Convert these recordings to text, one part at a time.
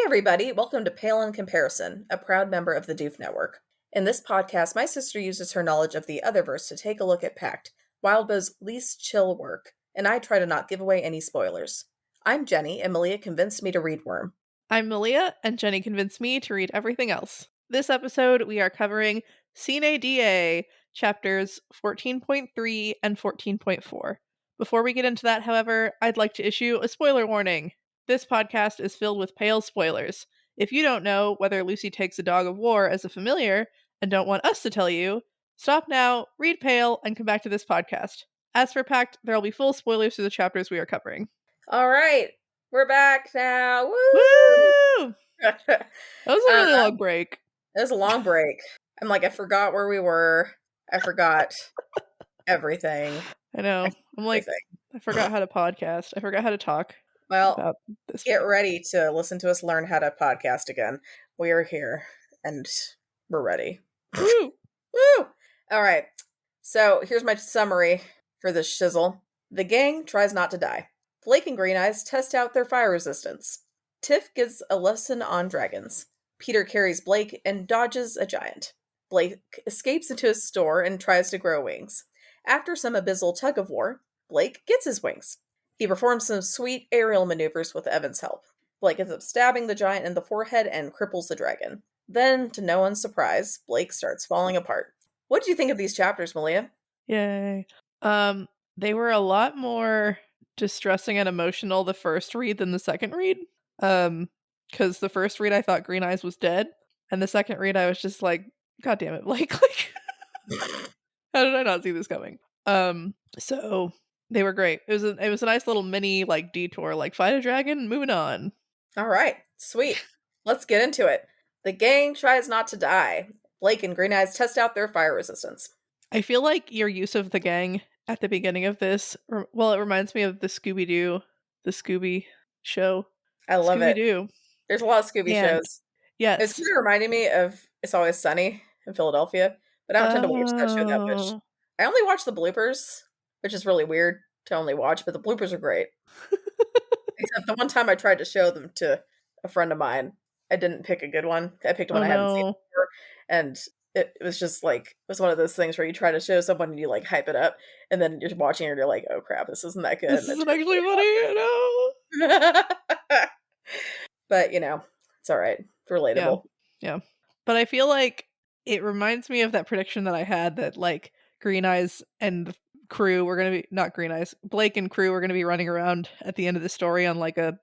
everybody, welcome to Pale in Comparison, a proud member of the Doof Network. In this podcast, my sister uses her knowledge of the Otherverse to take a look at Pact, Wildbow's least chill work, and I try to not give away any spoilers. I'm Jenny, and Malia convinced me to read Worm. I'm Malia, and Jenny convinced me to read everything else. This episode, we are covering Sine Die, chapters 14.3 and 14.4. Before we get into that, however, I'd like to issue a spoiler warning. This podcast is filled with pale spoilers. If you don't know whether Lucy takes a dog of war as a familiar and don't want us to tell you, stop now, read Pale, and come back to this podcast. As for Pact, there will be full spoilers to the chapters we are covering. All right, we're back now. Woo! Woo! That was a really long break. It was a long break. I'm like, I forgot where we were. I forgot everything. I know. I'm like, I forgot how to podcast. I forgot how to talk. Well, about this get ready to listen to us learn how to podcast again. We are here, and we're ready. Woo! Woo! All right. So here's my summary for this shizzle. The gang tries not to die. Blake and Green Eyes test out their fire resistance. Tiff gives a lesson on dragons. Peter carries Blake and dodges a giant. Blake escapes into a store and tries to grow wings. After some abyssal tug-of-war, Blake gets his wings. He performs some sweet aerial maneuvers with Evan's help. Blake ends up stabbing the giant in the forehead and cripples the dragon. Then, to no one's surprise, Blake starts falling apart. What did you think of these chapters, Malia? Yay. They were a lot more distressing and emotional the first read than the second read. Because the first read I thought Green Eyes was dead, and the second read I was just like, God damn it, Blake, like how did I not see this coming? So they were great. It was a nice little mini like detour, like fight a dragon, moving on. All right, sweet. Let's get into it. The gang tries not to die. Blake and Green Eyes test out their fire resistance. I feel like your use of the gang at the beginning of this, it reminds me of the Scooby show. I love Scooby-Doo. it. There's a lot of Scooby shows. Yes. It's kind of reminding me of It's Always Sunny in Philadelphia, but I don't tend to watch that show that much. I only watch the bloopers, which is really weird to only watch, but the bloopers are great. Except the one time I tried to show them to a friend of mine, I didn't pick a good one. I picked one I hadn't seen before, and it was just like, it was one of those things where you try to show someone and you like hype it up, and then you're watching it and you're like, oh crap, this isn't that good. This isn't actually funny, no. But, it's all right. It's relatable. Yeah. But I feel like it reminds me of that prediction that I had that like Green Eyes and the crew were going to be, not Green Eyes, Blake and crew were going to be running around at the end of the story on like a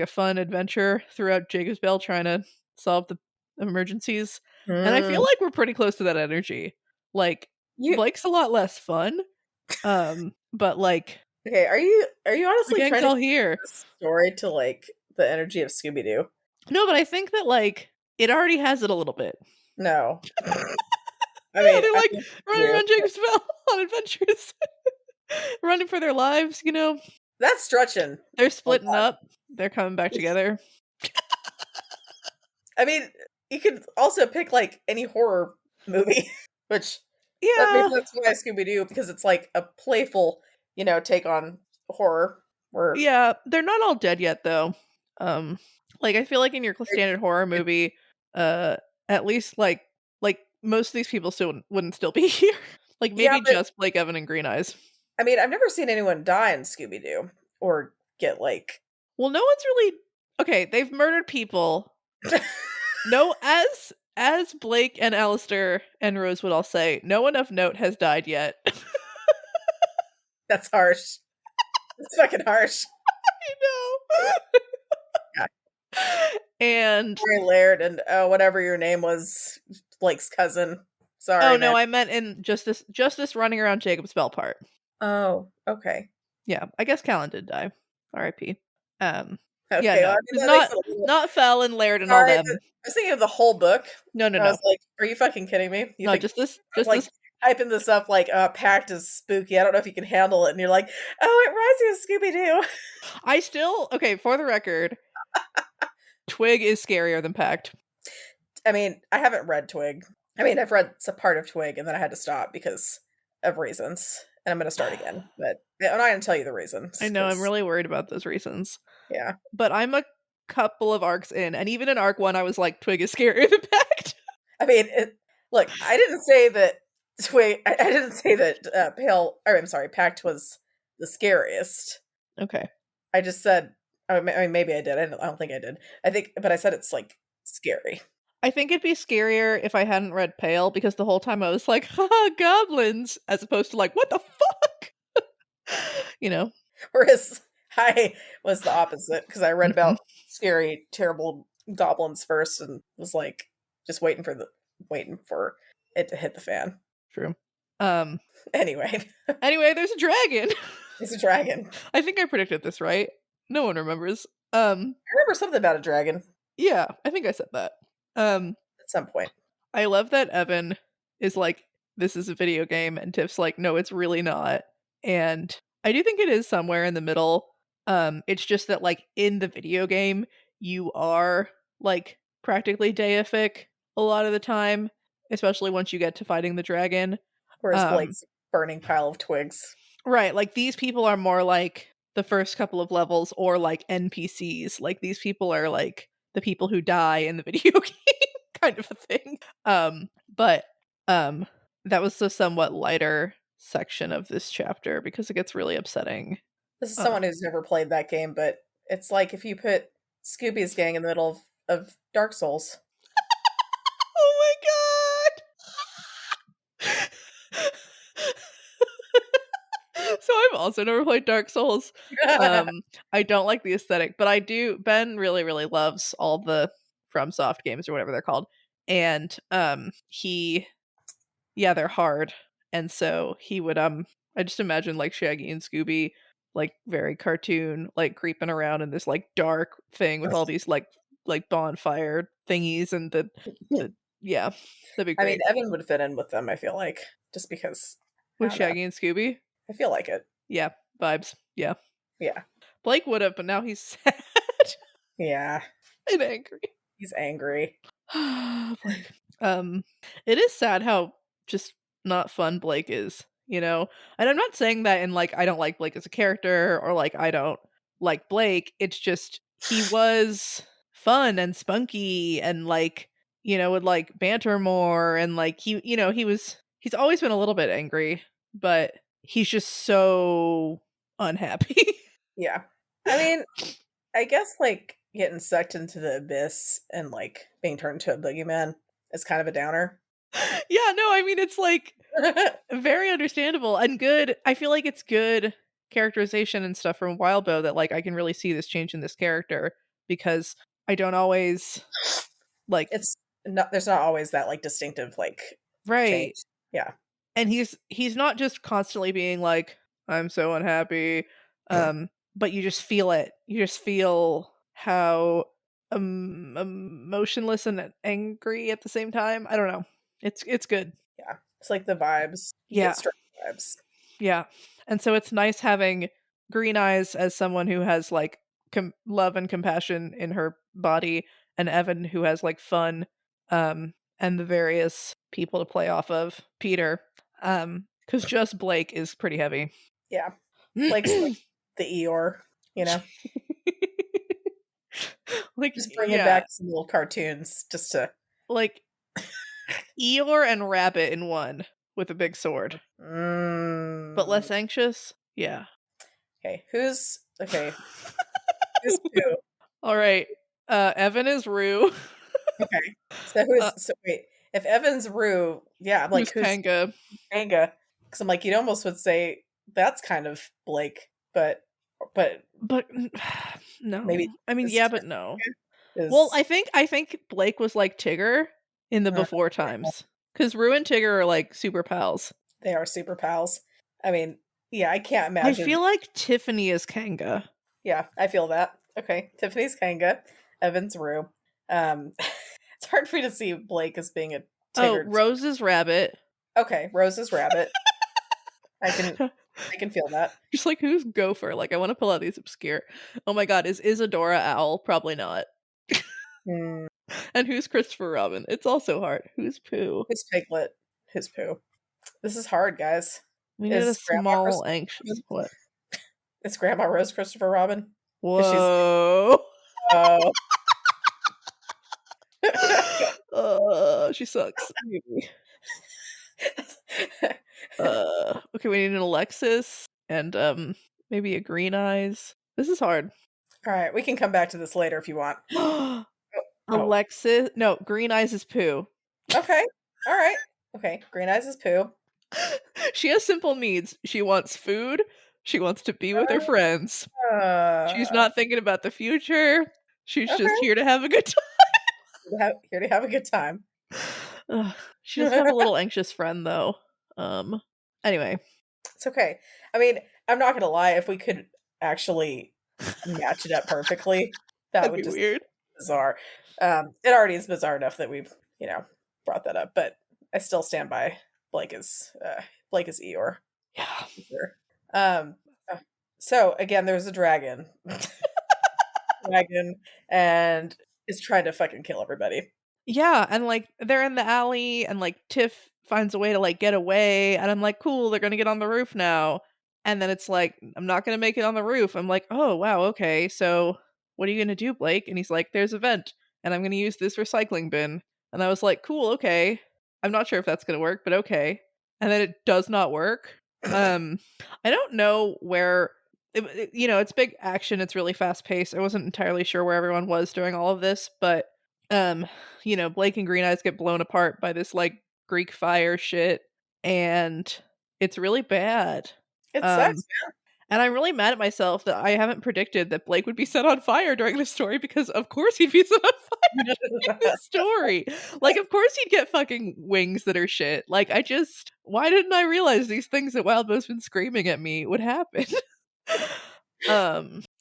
fun adventure throughout Jacob's Bell trying to solve the emergencies. And I feel like we're pretty close to that energy. Like Blake's a lot less fun. But like, okay, are you honestly trying to hear the story to like the energy of Scooby-Doo? No, but I think that like it already has it a little bit. No. I mean, they're like running around Jacob's Bell on adventures, running for their lives, That's stretching. They're splitting up. They're coming back together. I mean, you could also pick like any horror movie, which maybe that's why Scooby-Doo, because it's like a playful, take on horror. Yeah, they're not all dead yet though. Like I feel like in your standard horror movie, at least like most of these people still wouldn't still be here. Like maybe just Blake, Evan, and Green Eyes. I mean, I've never seen anyone die in Scooby-Doo or get like. Well, no one's really okay. They've murdered people. No, as Blake and Alistair and Rose would all say, no one of note has died yet. That's harsh. That's fucking harsh. I know. Yeah. And Laird and whatever your name was, Blake's cousin. Sorry. Oh no, I meant in just this running around Jacob's Bell part. Oh, okay. Yeah, I guess Callan did die. R.I.P. Okay, yeah, no, not Fell and Laird and all them. I was thinking of the whole book. No. I was like, are you fucking kidding me? No, just this. Hyping this up like Pact is spooky. I don't know if you can handle it. And you're like, oh, it reminds me of Scooby-Doo. I still, okay, for the record, Twig is scarier than Pact. I mean, I haven't read Twig. I mean, I've read a part of Twig and then I had to stop because of reasons. And I'm going to start again. But I'm not going to tell you the reasons. I know, I'm really worried about those reasons. Yeah. But I'm a couple of arcs in, and even in arc 1, I was like, Twig is scarier than Pact. I mean, look, I didn't say that Twig. I didn't say that I'm sorry, Pact was the scariest. Okay. I just said. I mean, maybe I did. I don't think I did. But I said it's like scary. I think it'd be scarier if I hadn't read Pale, because the whole time I was like, haha, goblins, as opposed to like, what the fuck? You know? Whereas I was the opposite because I read Mhm. about scary, terrible goblins first and was like just waiting for it to hit the fan. True. Anyway, Anyway, there's a dragon. it's a dragon. I think I predicted this, right? No one remembers. I remember something about a dragon Yeah, I think I said that. at some point. I love that Evan is like, this is a video game, and Tiff's like, no, it's really not. And I do think it is somewhere in the middle. It's just that like in the video game, you are like practically deific a lot of the time, especially once you get to fighting the dragon. Whereas Um, Blake's a burning pile of twigs. right, like these people are more like the first couple of levels or like NPCs. Like these people are like the people who die in the video game kind of a thing. But um that was the somewhat lighter section of this chapter because it gets really upsetting. This is Uh, someone who's never played that game, but it's like if you put Scooby's gang in the middle of Dark Souls. oh my god. So I've also never played Dark Souls. I don't like the aesthetic, but I do. Ben really, really loves all the FromSoft games or whatever they're called, and yeah, they're hard, and so he would I just imagine like Shaggy and Scooby, like very cartoon, like creeping around in this like dark thing with all these like bonfire thingies and the yeah, that'd be I mean, great Evan would fit in with them, I feel like, just because I with don't know. Shaggy and Scooby. I feel like it. Yeah, vibes. Yeah, Yeah. Blake would have, but now he's sad Yeah. and angry. He's angry. Blake. It is sad how just not fun Blake is, you know? And I'm not saying that in like I don't like Blake as a character or like I don't like Blake. It's just he was fun and spunky and like, would like banter more and like he's always been a little bit angry, but he's just so unhappy. Yeah. I mean, I guess like getting sucked into the abyss and like being turned into a boogeyman is kind of a downer. Yeah, no, I mean it's like very understandable and good. I feel like it's good characterization and stuff from Wildbow that like I can really see this change in this character because I don't always like It's not there's not always that like distinctive like change. right. Yeah. And he's not just constantly being like I'm so unhappy, but you just feel it. You just feel how emotionless and angry at the same time. I don't know. It's good. Yeah. It's like the vibes. You Yeah. get strong vibes. Yeah. And so it's nice having Green Eyes as someone who has like love and compassion in her body, and Evan who has like fun, and the various people to play off of. Peter, because just Blake is pretty heavy. Yeah. Blake's like the Eeyore, you know? Like Just bringing yeah, back some little cartoons just to like Eeyore and Rabbit in one with a big sword, but mm. less anxious. Yeah. Okay, who's who? All right. Evan is Rue. Okay. So uh, wait, if Evan's Rue, yeah, I'm like, who's who's Kanga? Kanga? Because I'm like, you'd almost would say that's kind of Blake, but But no. maybe I mean, this yeah, but no. Well, is I think Blake was like Tigger in the uh, before times. Cuz Rue and Tigger are like super pals. they are super pals. I mean, yeah, I can't I imagine. feel like Tiffany is Kanga. Yeah, I feel that. Okay, Tiffany's Kanga, Evan's Rue. It's hard for me to see Blake as being a Oh, Tigger. Rose is Rabbit. Okay, Rose's rabbit. I can I can feel that. Just like who's Gopher? Like I want to pull out these obscure. Oh my god, is Isadora Owl? Probably not. Hmm. And who's Christopher Robin? It's also hard. Who's Pooh? Who's Piglet? Who's Pooh? This is hard, guys. We need a Is Grandma small Christopher anxious Robin? what? Is Grandma Rose Christopher Robin? Because she's Whoa. Oh. She sucks. Okay, we need an Alexis and maybe a Green Eyes. This is hard. All right, we can come back to this later if you want. Oh, Alexis, no, Green Eyes is Pooh. okay. All right. Okay, Green Eyes is Pooh. She has simple needs. She wants food. She wants to be with her friends. She's Uh, not thinking about the future. She's just okay. here to have a good Here to have a good time. time. She does have a little anxious friend though. Anyway. It's okay. I mean, I'm not gonna lie, if we could actually match it up perfectly, that That'd would be just be weird. bizarre. It already is bizarre enough that we've, brought that up, but I still stand by Blake is Eeyore. Yeah. For sure. Um so again, there's a dragon. Dragon and is trying to fucking kill everybody. Yeah, and like they're in the alley and like Tiff finds a way to like get away and I'm like, cool, they're gonna get on the roof now. And then it's like, I'm not gonna make it on the roof. I'm like, oh wow, okay, so what are you gonna do, Blake? And he's like, there's a vent and I'm gonna use this recycling bin. And I was like, cool, okay. I'm not sure if that's gonna work, but okay. And then it does not work. I don't know where it's big action, it's really fast paced. I wasn't entirely sure where everyone was during all of this, but Blake and Green Eyes get blown apart by this like Greek fire shit, and it's really bad. It Um, sucks. and I'm really mad at myself that I haven't predicted that Blake would be set on fire during this story because of course he'd be set on fire during this story. Like, of course he'd get fucking wings that are shit. Like, why didn't I realize these things that Wildbow's been screaming at me would happen?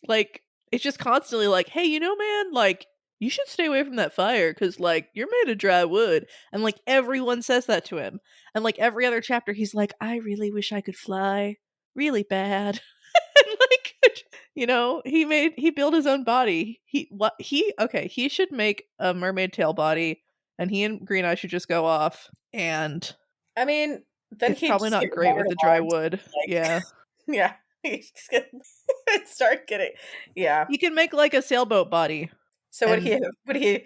Like, it's just constantly like, hey, man, like, you should stay away from that fire because, like, you're made of dry wood. And, like, everyone says that to him. And, like, every other chapter, he's like, I really wish I could fly really bad. And, like, he built his own body. He should make a mermaid tail body and he and Green Eye should just go off. And I mean, then it's he'd probably just not get great with the dry waterlogged. wood. Like, Yeah. yeah, he'd just start getting, yeah. He can make, like, a sailboat body. So And would he'd be a would he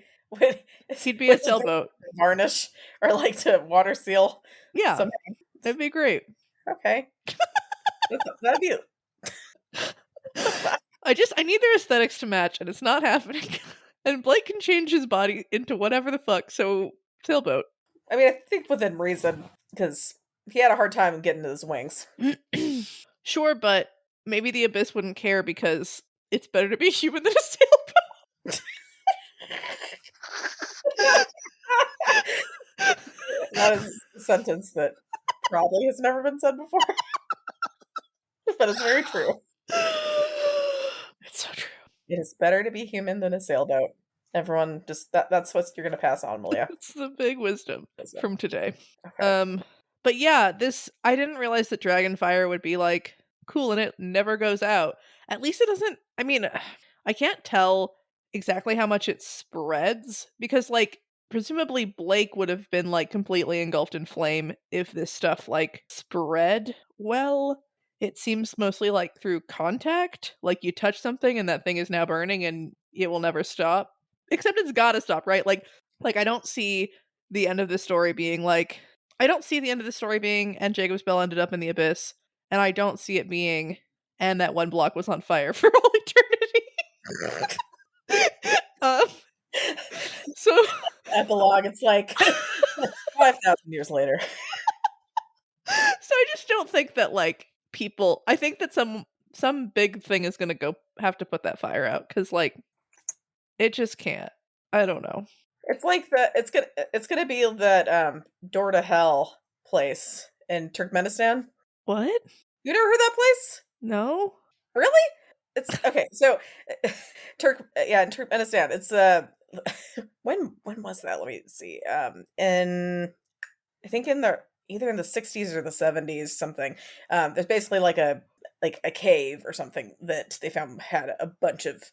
like sailboat. to varnish or like to water seal Yeah. something? That'd be great. Okay, that'd be. I need their aesthetics to match, and it's not happening. And Blake can change his body into whatever the fuck, so sailboat. I mean, I think within reason, because he had a hard time getting to his wings. Sure, but maybe the Abyss wouldn't care because it's better to be human than a sailboat. That is a sentence that probably has never been said before, but it's very true. It's so true. It is better to be human than a sailboat. Everyone just that's what you're gonna pass on, Malia. It's the big wisdom from today. Okay. But yeah, I didn't realize that Dragonfire would be like cool and it never goes out. At least it doesn't. I mean, I can't tell exactly how much it spreads because like presumably Blake would have been like completely engulfed in flame if this stuff like spread well. It seems mostly like through contact, like you touch something and that thing is now burning and it will never stop. Except it's got to stop, right? Like I don't see the end of the story being like I don't see the end of the story being and Jacob's Bell ended up in the abyss, and I don't see it being and that one block was on fire for all eternity. So Epilogue, it's like 5,000 years later. So I just don't think that like people. I think that some big thing is gonna go have to put that fire out because like it just can't. I don't know. It's like it's gonna be that Door to Hell place in Turkmenistan. What? You never heard that place? No. Really? It's okay. So in Turkmenistan. It's when was that? Let me see. In I think in the either in the 60s or the 70s something. There's basically like a cave or something that they found had a bunch of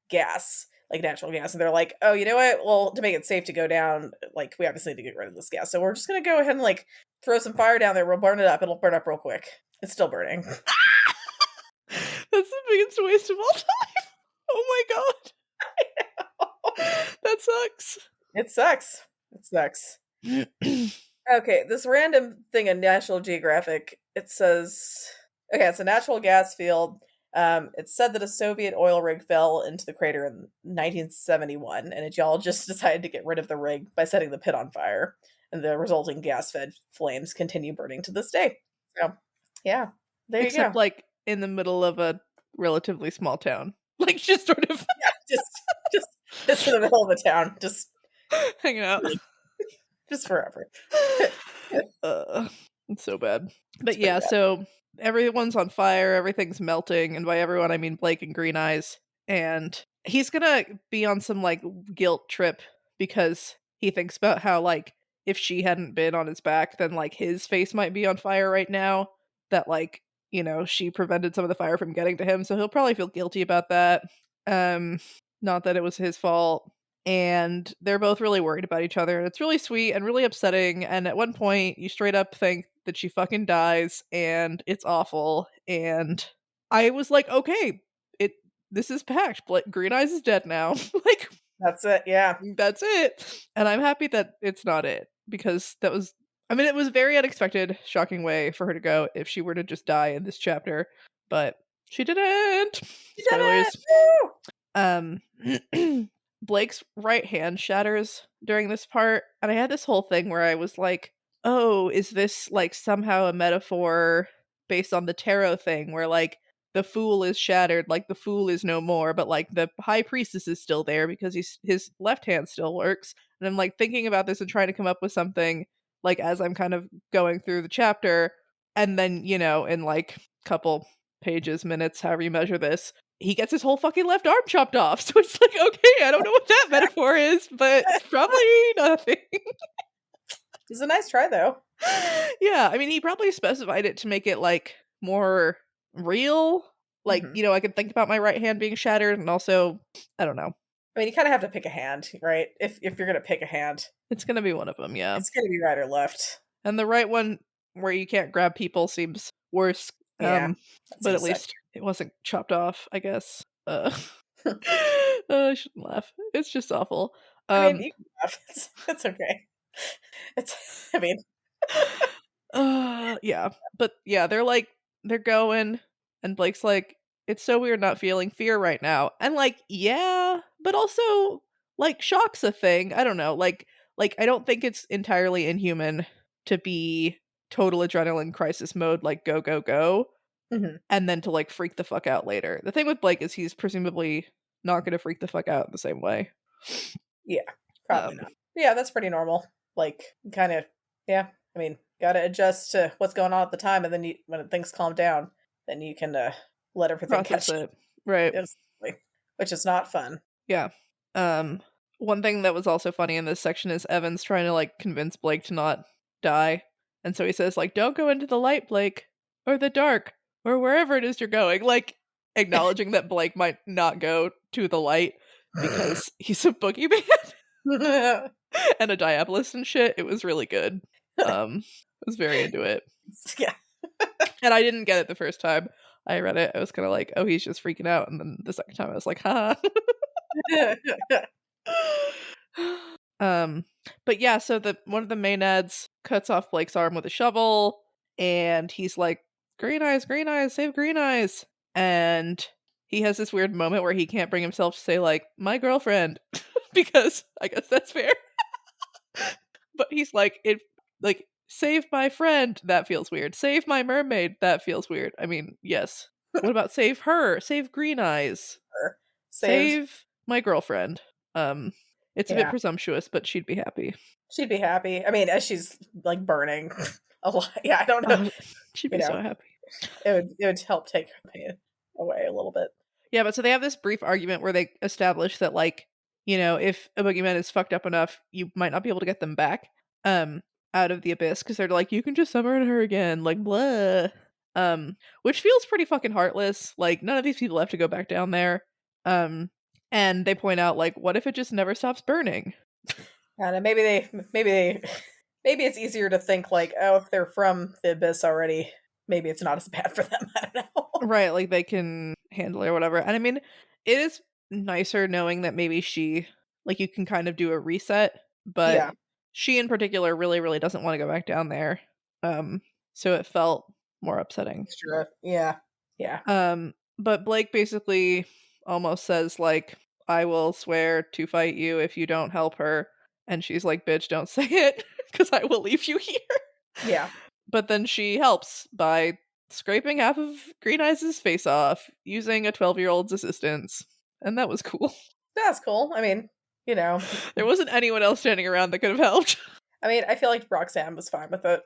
gas, like natural gas, and they're like, oh, you know what? Well, to make it safe to go down, like we obviously need to get rid of this gas, so we're just gonna go ahead and like throw some fire down there. We'll burn it up. It'll burn up real quick. It's still burning. That's the biggest waste of all time. Oh my god. That sucks. It sucks. It sucks. Okay, this random thing in National Geographic, it says, okay, it's a natural gas field. It's said that a Soviet oil rig fell into the crater in 1971, and a geologist decided to get rid of the rig by setting the pit on fire, and the resulting gas-fed flames continue burning to this day. So, yeah, there you Except go. like in the middle of a relatively small town. Like just sort of Yeah, just, just in the middle of the town, hanging out. just forever. It's so bad. It's But pretty yeah, bad. so everyone's on fire, everything's melting, and by everyone I mean Blake and Green Eyes. And he's gonna be on some like guilt trip because he thinks about how like if she hadn't been on his back, then like his face might be on fire right now. That like, she prevented some of the fire from getting to him, so he'll probably feel guilty about that. Um, Not that it was his fault. And they're both really worried about each other, and it's really sweet and really upsetting. And at one point, you straight up think that she fucking dies, and it's awful. And I was like, okay, it this is packed. Green Eyes is dead now. Like That's it. Yeah. that's it. And I'm happy that it's not it because that was. I mean, it was a very unexpected, shocking way for her to go if she were to just die in this chapter, but she didn't. You did it! Spoilers. Woo! Um, Blake's right hand shatters during this part, and I had this whole thing where I was like, "Oh, is this like somehow a metaphor based on the tarot thing where like the fool is shattered, like the fool is no more, but like the high priestess is still there because his left hand still works." And I'm like thinking about this and trying to come up with something like as I'm kind of going through the chapter, and then, in like couple pages, minutes, however you measure this, he gets his whole fucking left arm chopped off. So it's like, okay, I don't know what that metaphor is, but it's probably nothing. It's a nice try, though. Yeah, I mean, he probably specified it to make it like more real. Like, Mhm. I could think about my right hand being shattered, and also, I don't know. I mean, you kind of have to pick a hand, right? If you're gonna pick a hand, It's gonna be one of them, yeah. it's gonna be right or left. And the right one where you can't grab people seems worse. Yeah, that But at seems sad. least it wasn't chopped off, I guess. I shouldn't laugh. It's just awful. I mean, Um, you can laugh. It's okay. It's. I mean, yeah. But yeah, they're going, and Blake's like, it's so weird not feeling fear right now. And like, yeah, but also like shock's a thing. I don't know. Like I don't think it's entirely inhuman to be total adrenaline crisis mode, like go, go, go, mhm. and then to like freak the fuck out later. The thing with Blake is he's presumably not gonna freak the fuck out the same way. Yeah, probably Um not. Yeah, that's pretty normal. Like, kind of. Yeah, I mean, gotta adjust to what's going on at the time, and then when things calm down, then you can let everything Process catch it. Right. instantly, which is not fun. Yeah. Um, One thing that was also funny in this section is Evan's trying to like convince Blake to not die. And so he says, like, don't go into the light, Blake, or the dark, or wherever it is you're going. Like acknowledging that Blake might not go to the light because he's a boogeyman and a diabolist and shit. It was really good. I was very into it. Yeah. And I didn't get it the first time I read it. I was kind of like, oh, he's just freaking out. And then the second time I was like, ha. um but yeah, so the one of the main ads cuts off Blake's arm with a shovel, and he's like, green eyes, save green eyes. And he has this weird moment where he can't bring himself to say like my girlfriend because I guess that's fair. But he's like, it like save my friend, that feels weird. Save my mermaid, that feels weird. I mean, yes. What about save her? Save green eyes. Save. Save my girlfriend. Um, it's a bit Yeah, presumptuous, but she'd be happy. she'd be happy. I mean, as she's like burning a lot. Yeah, I don't know. Oh, she'd You be know, so happy. it would help take her pain away a little bit. Yeah, but so they have this brief argument where they establish that, like, if a boogeyman is fucked up enough, you might not be able to get them back, um, out of the abyss because they're like, you can just summon her again, like, blah. Which feels pretty fucking heartless. Like, none of these people have to go back down there. Um, and they point out, like, what if it just never stops burning? And maybe it's easier to think like, oh, if they're from the abyss already, maybe it's not as bad for them. I don't know. Right, like they can handle it or whatever. And I mean, it is nicer knowing that maybe she like, you can kind of do a reset, but Yeah, she in particular really, really doesn't wanna go back down there. Um, so it felt more upsetting. sure. Yeah, yeah. But Blake basically almost says, like, "I will swear to fight you if you don't help her," and she's like, "Bitch, don't say it, because I will leave you here." Yeah, But then she helps by scraping half of Green Eyes' face off using a 12-year-old's assistance, and that was cool. that's cool. I mean, you know, There wasn't anyone else standing around that could have helped. I mean, I feel like Roxanne was fine with it,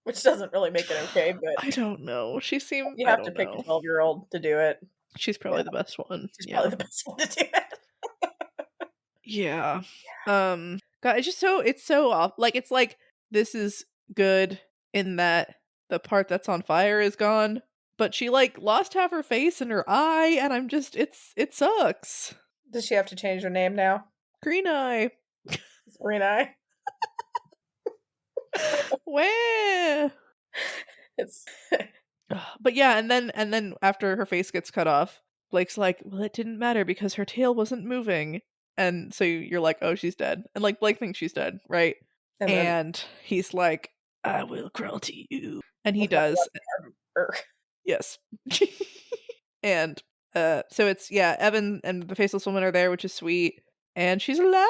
which doesn't really make it okay, I but don't know. She seemed you I have to don't pick a know. 12-year-old to do it. She's Yeah, probably the best one. she's Yeah. probably the best one to do it. Yeah. God, it's so off. Like it's like this is good in that the part that's on fire is gone, but she like lost half her face and her eye, and I'm just it sucks. Does she have to change her name now? Green eye. Green Eye? Where? It's But yeah, and then after her face gets cut off, Blake's like, "Well, it didn't matter because her tail wasn't moving." And so you're like, "Oh, she's dead." And like Blake thinks she's dead, right? and then And he's like, "I will crawl to you." And he with my does. left arm or Yes. And so it's yeah, Evan and the faceless woman are there, which is sweet, and she's alive.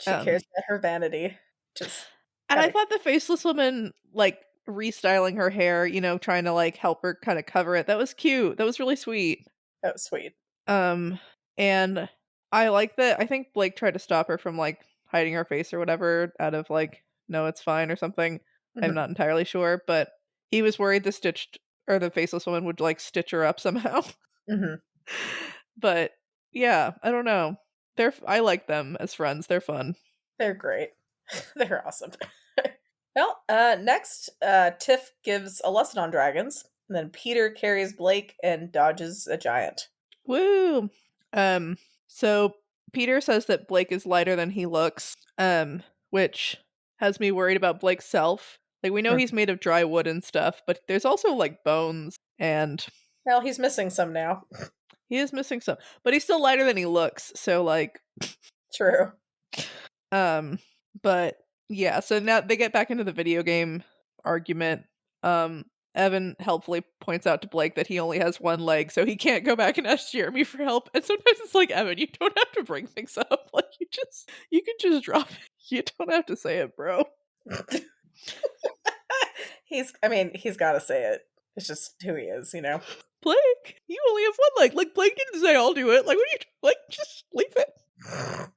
she Um cares about her vanity. Just and I kinda thought the faceless woman like restyling her hair, trying to like help her kind of cover it. That was cute. That was really sweet. that was sweet. Um and I like that I think Blake tried to stop her from like hiding her face or whatever out of like no, it's fine or something. I'm Mhm, not entirely sure, but he was worried the faceless woman would like stitch her up somehow. mhm. But yeah, I don't know. I like them as friends. They're fun. They're great. They're awesome. Well, next, Tiff gives a lesson on dragons, and then Peter carries Blake and dodges a giant. Woo! Um, so Peter says that Blake is lighter than he looks, which has me worried about Blake's self. Like we know Hmm. he's made of dry wood and stuff, but there's also like bones and Well, he's missing some now. he is missing some. But he's still lighter than he looks, so like True. um but yeah, so now they get back into the video game argument. Um Evan helpfully points out to Blake that he only has one leg, so he can't go back and ask Jeremy for help. And sometimes it's like, Evan, you don't have to bring things up. Like you can just drop it. You don't have to say it, bro. I mean, he's got to say it. It's just who he is, you know? Blake, you only have one leg. Like Blake didn't say I'll do it. Like what are you like just leave it.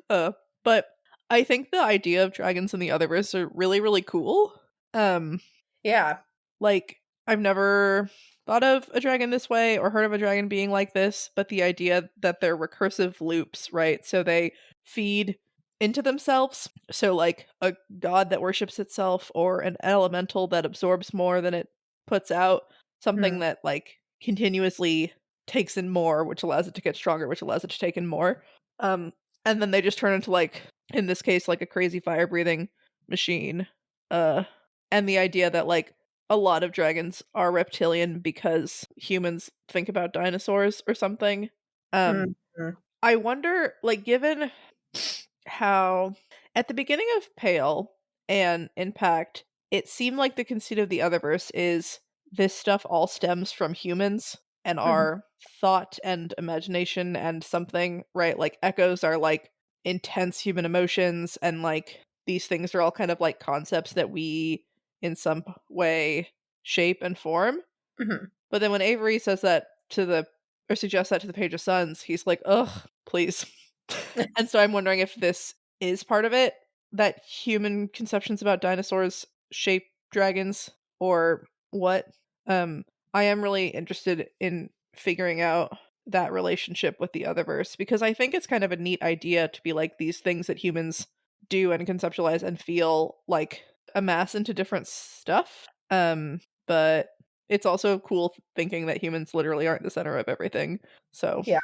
uh but I think the idea of dragons in the Otherverse are really, really cool. Um Yeah. Like, I've never thought of a dragon this way or heard of a dragon being like this, but the idea that they're recursive loops, right? So they feed into themselves. So, like, a god that worships itself or an elemental that absorbs more than it puts out, something Hmm. that, like, continuously takes in more, which allows it to get stronger, which allows it to take in more. Um, and then they just turn into, like, in this case, like a crazy fire breathing machine. Uh, and the idea that, like, a lot of dragons are reptilian because humans think about dinosaurs or something. Um, Mhm. I wonder, like, given how at the beginning of Pale and Impact, it seemed like the conceit of the Otherverse is this stuff all stems from humans and Mhm. our thought and imagination and something, right? Like echoes are like intense human emotions, and like these things are all kind of like concepts that we in some way shape and form. Mhm. But then when Avery says that to the or suggests that to the Page of Suns, he's like, "Ugh, please." And so I'm wondering if this is part of it, that human conceptions about dinosaurs shape dragons or what. Um I am really interested in figuring out that relationship with the Otherverse because I think it's kind of a neat idea to be like these things that humans do and conceptualize and feel like amass into different stuff. But it's also cool thinking that humans literally aren't the center of everything. So, Yeah,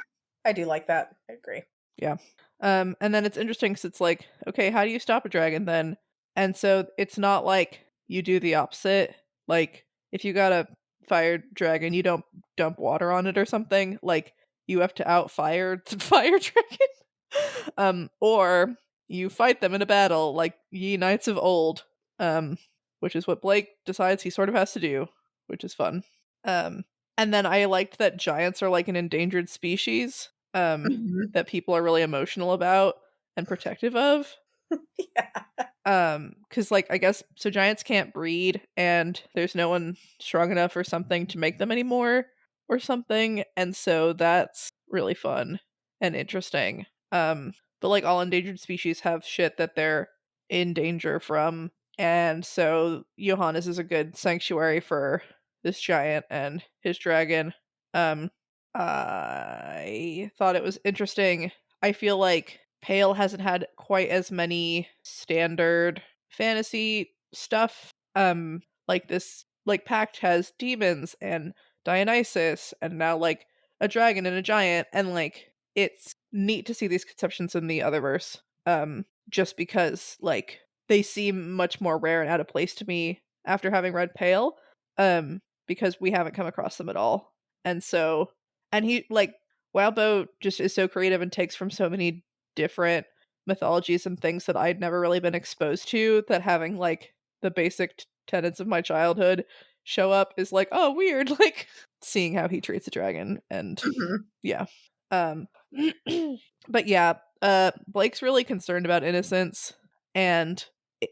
I do like that. I agree. yeah. And then it's interesting because it's like, okay, how do you stop a dragon then? And so it's not like you do the opposite. Like, if you got a fire dragon, you don't dump water on it or something. Like, you have to outfire the fire dragon. Or you fight them in a battle, like ye knights of old. Which is what Blake decides he sort of has to do, which is fun. Um, and then I liked that giants are like an endangered species, Mhm. that people are really emotional about and protective of. Yeah. Because like I guess so giants can't breed and there's no one strong enough or something to make them anymore or something, and so that's really fun and interesting. But like all endangered species have shit that they're in danger from, and so Johannes is a good sanctuary for this giant and his dragon. Um, I thought it was interesting. I feel like Pale hasn't had quite as many standard fantasy stuff. Like this, like Pact has demons and Dionysus, and now like a dragon and a giant, and like it's neat to see these conceptions in the Otherverse. Just because like they seem much more rare and out of place to me after having read Pale. Because we haven't come across them at all, and so and he like Wildboat just is so creative and takes from so many different mythologies and things that I'd never really been exposed to, that having like the basic tenets of my childhood show up is like, oh, weird. Like seeing how he treats a dragon, and Mhm. yeah. Um but yeah, Blake's really concerned about innocence, and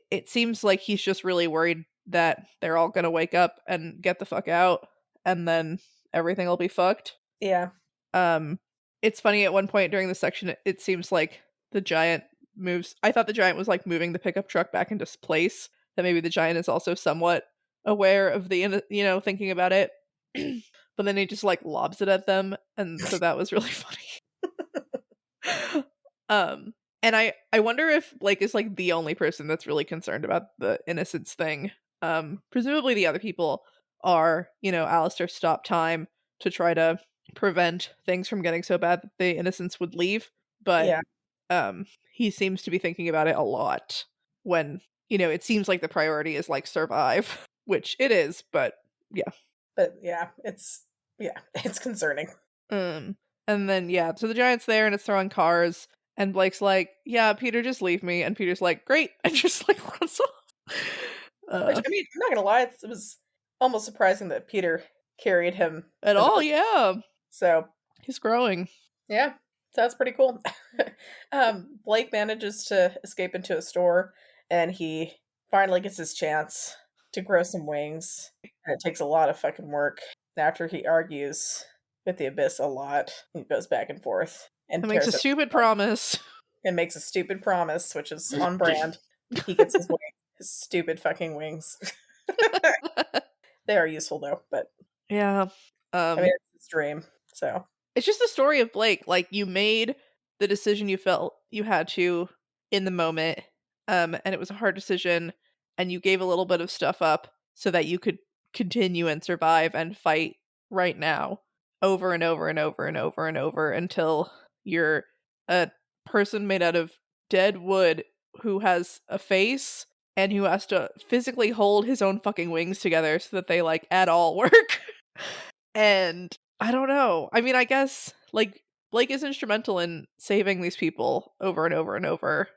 it seems like he's just really worried that they're all gonna wake up and get the fuck out, and then everything will be fucked. Yeah. Um, it's funny, at one point during the section, it seems like the giant moves. I thought the giant was like moving the pickup truck back into place. That maybe the giant is also somewhat aware of thinking about it. But then he just like lobs it at them, and so that was really funny. um, and I wonder if Blake is like the only person that's really concerned about the innocence thing. Presumably the other people are, Alistair stopped time to try to prevent things from getting so bad that the innocents would leave, but Yeah. he seems to be thinking about it a lot when, it seems like the priority is like survive, which it is, but yeah. But yeah, it's concerning. Um, and then yeah, so the giant's there and it's throwing cars, and Blake's like, "Yeah, Peter, just leave me." And Peter's like, "Great," and just like runs off. Which, Uh, I mean, I'm not gonna lie, it was almost surprising that Peter carried him at in the all, first. yeah, So, he's growing. yeah, so that's pretty cool. Blake manages to escape into a store, and he finally gets his chance to grow some wings, and it takes a lot of fucking work. After he argues with the Abyss a lot, he goes back and forth and And makes a tears it stupid promise. and makes a stupid promise, which is on brand. He gets his wings, his stupid fucking wings. They are useful though, but Yeah. I mean, Um, it's his dream. So, it's just the story of Blake. Like, you made the decision you felt you had to in the moment, and it was a hard decision, and you gave a little bit of stuff up so that you could continue and survive and fight right now, over and over and over and over and over, until you're a person made out of dead wood who has a face and who has to physically hold his own fucking wings together so that they like at all work. And I don't know. I mean, I guess like Blake is instrumental in saving these people over and over and over.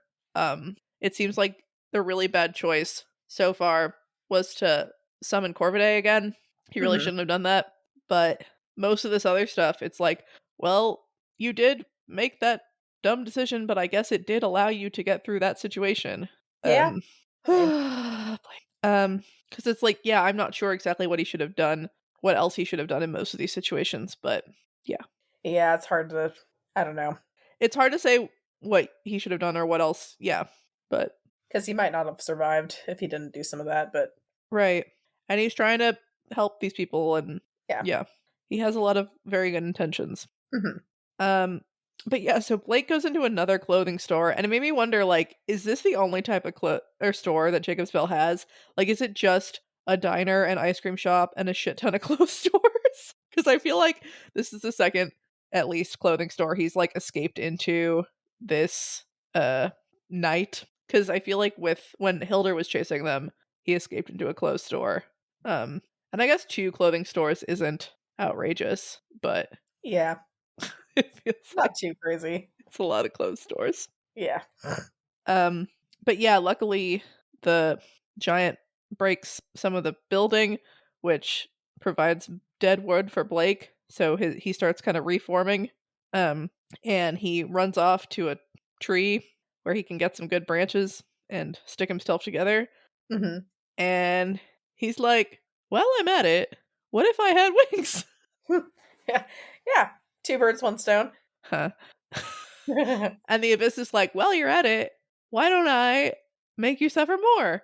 It seems like the really bad choice so far was to summon Corvidae again. He really mhm. shouldn't have done that. But most of this other stuff, it's like, well, you did make that dumb decision, but I guess it did allow you to get through that situation. Yeah. Um, I mean, because it's like, yeah, I'm not sure exactly what he should have done, what else he should have done in most of these situations, but yeah. yeah, it's hard to. I don't know, It's hard to say what he should have done or what else, yeah. But because he might not have survived if he didn't do some of that. But right. And he's trying to help these people, and yeah. yeah. He has a lot of very good intentions. Hmm. Um but yeah, so Blake goes into another clothing store, and it made me wonder, like, is this the only type of or store that Jacob's Bell has? Like, is it just a diner, an ice cream shop, and a shit ton of clothes stores? Because I feel like this is the second, at least, clothing store he's like escaped into this uh night. Because I feel like with when Hilder was chasing them, he escaped into a clothes store. And I guess 2 clothing stores isn't outrageous, but Yeah, it feels like not too crazy. it's a lot of clothes stores. Yeah. Um, but yeah, luckily the giant breaks some of the building, which provides dead wood for Blake. So he starts kind of reforming. Um, and he runs off to a tree where he can get some good branches and stick himself together. Hmm. And he's like, "Well, I'm at it. What if I had wings?" Yeah. Yeah. Two birds, one stone. Huh. And the abyss is like, "Well, you're at it. Why don't I make you suffer more?"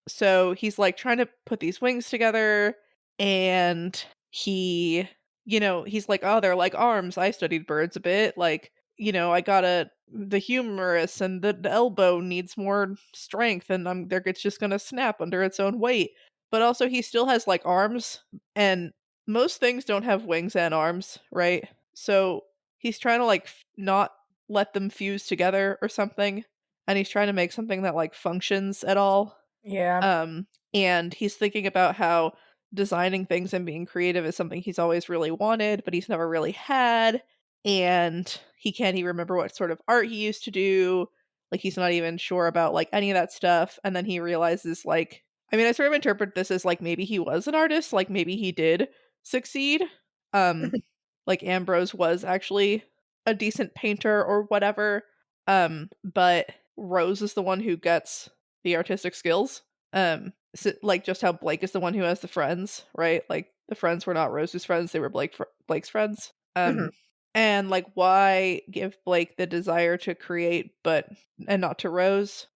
So he's like trying to put these wings together, and he, he's like, "Oh, they're like arms. I studied birds a bit. Like, I got the humerus and the elbow needs more strength, and it's just gonna snap under its own weight." But also, he still has like arms, and most things don't have wings and arms, right? So he's trying to like not let them fuse together or something, and he's trying to make something that like functions at all. Yeah. Um, and he's thinking about how designing things and being creative is something he's always really wanted, but he's never really had. And he can't even remember what sort of art he used to do. Like he's not even sure about like any of that stuff. And then he realizes like, I mean, I sort of interpret this as like maybe he was an artist, like maybe he did succeed. Um, like Ambrose was actually a decent painter or whatever. But Rose is the one who gets the artistic skills. So, like just how Blake is the one who has the friends, right? Like the friends were not Rose's friends; they were Blake's friends. Hmm. And like why give Blake the desire to create, but and not to Rose?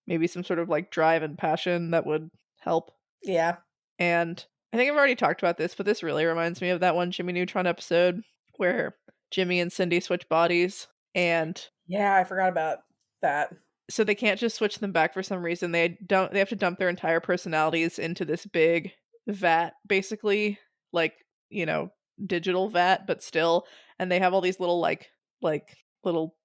Maybe some sort of like drive and passion that would help. Yeah. And I think I've already talked about this, but this really reminds me of that one Jimmy Neutron episode where Jimmy and Cindy switch bodies, and Yeah, I forgot about that. so they can't just switch them back for some reason. They have to dump their entire personalities into this big vat, basically, like, you know, digital vat, but still, and they have all these little like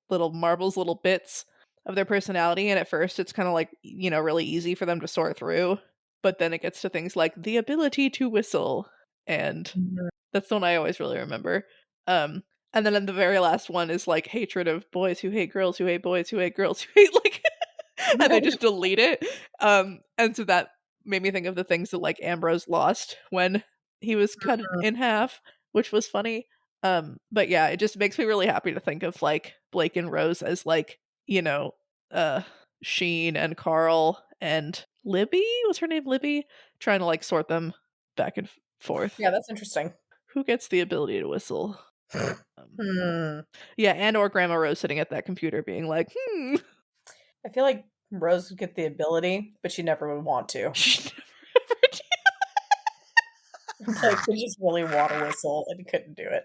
little marbles, little bits of their personality, and at first it's kind of like, really easy for them to sort through, but then it gets to things like the ability to whistle, and Mhm. that's the one I always really remember. Um, and then in the very last one is like hatred of boys who hate girls who hate boys who hate girls who hate like and they just delete it. And so that made me think of the things that like Ambrose lost when he was cut in half, which was funny. But yeah, it just makes me really happy to think of like Blake and Rose as like, you know, uh Sheen and Carl and Libby, was her name Libby? Trying to like sort them back and forth. Yeah, that's interesting. Who gets the ability to whistle? Um, Hmm. yeah, and or Grandma Rose sitting at that computer being like, I feel like Rose would get the ability, but she never would want to. she never ever did. Like, she just really want to whistle and couldn't do it.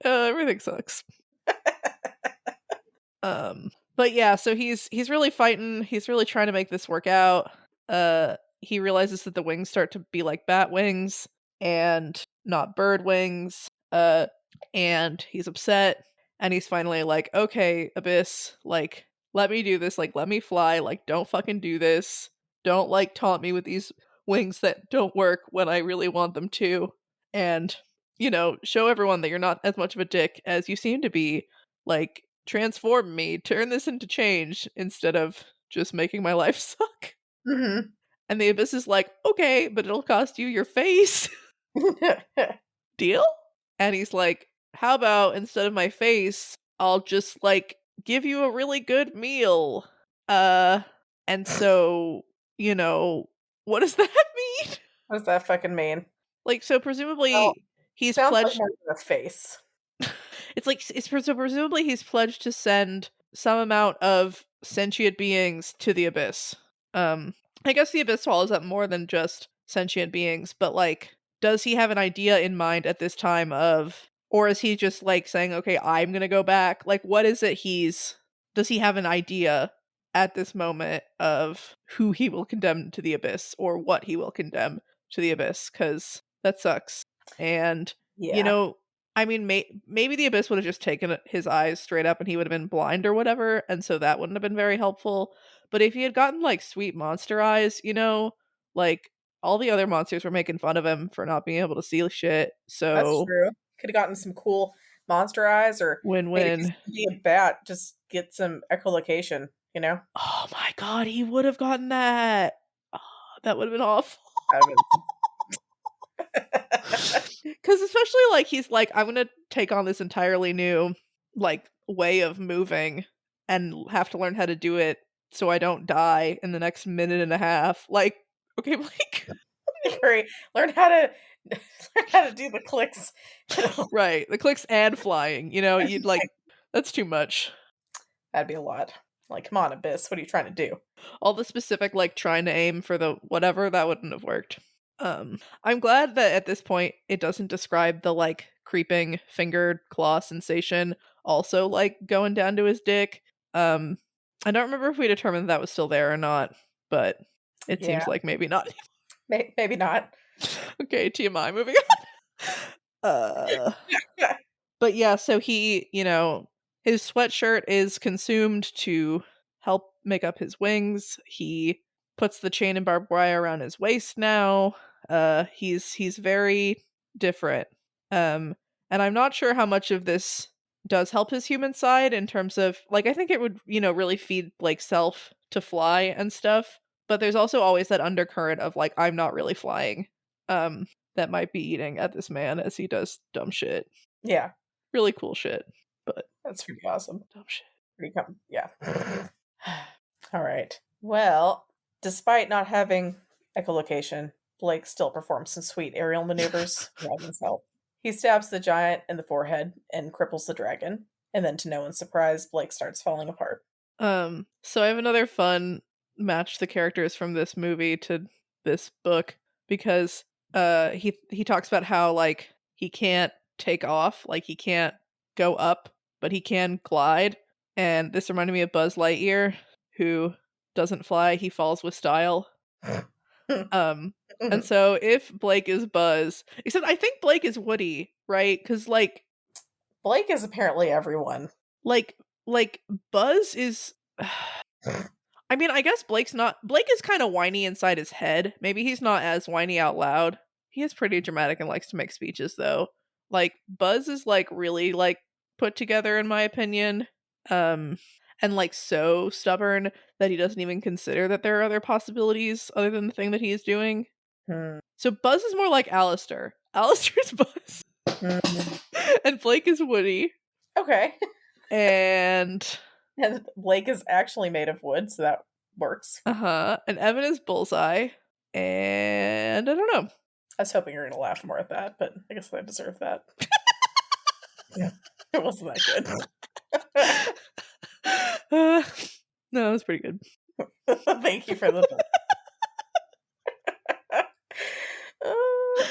Everything sucks. But yeah, so he's really fighting. He's really trying to make this work out. He realizes that the wings start to be like bat wings and not bird wings. And he's upset. And he's finally like, "Okay, Abyss, like, let me do this. Like, let me fly. Like, don't fucking do this. Don't like taunt me with these wings that don't work when I really want them to. And show everyone that you're not as much of a dick as you seem to be. Like, transform me, turn this into change instead of just making my life suck." Hmm. And the Abyss is like, "Okay, but it'll cost you your face." Deal? And he's like, "How about instead of my face, I'll just like give you a really good meal." Uh and so, you know, what does that mean? What does that fucking mean? Like, so Well, presumably he's sounds like pledged. more than a face. It's like so presumably he's pledged to send some amount of sentient beings to the abyss. Um, I guess the abyss follows up more than just sentient beings, but like, does he have an idea in mind at this time of, or is he just like saying, "Okay, I'm gonna go back"? Like, what is it does he have an idea at this moment of who he will condemn to the abyss or what he will condemn to the abyss? Because that sucks. And, you Yeah. know, I mean, maybe the abyss would have just taken his eyes straight up and he would have been blind or whatever, and so that wouldn't have been very helpful. But if he had gotten like sweet monster eyes, like all the other monsters were making fun of him for not being able to see shit. That's So true. Could have gotten some cool monster eyes, or maybe just win-win. be a bat, just get some echolocation, you know? Oh my god, he would have gotten that. Oh, that would have been awful. I've been Because especially like he's like, I'm gonna take on this entirely new like way of moving and have to learn how to do it so I don't die in the next minute and a half. Like, okay, Blake. hurry. Learn how to learn how to do the clicks. Right. The clicks and flying. You know, you'd like that's too much. That'd be a lot. Like, come on, Abyss, what are you trying to do? All the specific like trying to aim for the whatever, that wouldn't have worked. I'm glad that at this point it doesn't describe the like creeping fingered claw sensation also like going down to his dick. I don't remember if we determined that was still there or not, but it Yeah, seems like maybe not. maybe not. Okay, TMI, moving on. But yeah, so he, you know, his sweatshirt is consumed to help make up his wings. He puts the chain and barbed wire around his waist now. He's very different. And I'm not sure how much of this does help his human side in terms of like I think it would, you know, really feed Blake's self to fly and stuff. But there's also always that undercurrent of like I'm not really flying. That might be eating at this man as he does dumb shit. Yeah, Really cool shit, but that's pretty awesome. dumb shit. Yeah. All right. Well, despite not having echolocation, Blake still performs some sweet aerial maneuvers around himself. He stabs the giant in the forehead and cripples the dragon, and then to no one's surprise, Blake starts falling apart. So I have another fun match the characters from this movie to this book because he talks about how like he can't take off, like he can't go up, but he can glide. And this reminded me of Buzz Lightyear, who doesn't fly, he falls with style. And so if Blake is Buzz, except I think Blake is Woody, right? Because Blake is apparently everyone. like like Buzz is I mean, I guess Blake is kind of whiny inside his head. Maybe he's not as whiny out loud. He is pretty dramatic and likes to make speeches though. Like Buzz is like really like put together in my opinion. And like so stubborn that he doesn't even consider that there are other possibilities other than the thing that he is doing. Hmm. So Buzz is more like Alistair. Alistair's Buzz. Hmm. And Blake is Woody. Okay. And And Blake is actually made of wood, so that works. and Evan is Bullseye. And I don't know. I was hoping you were going to laugh more at that, but I guess I deserve that. Yeah. It wasn't that No, it was pretty good. good. Thank you for the.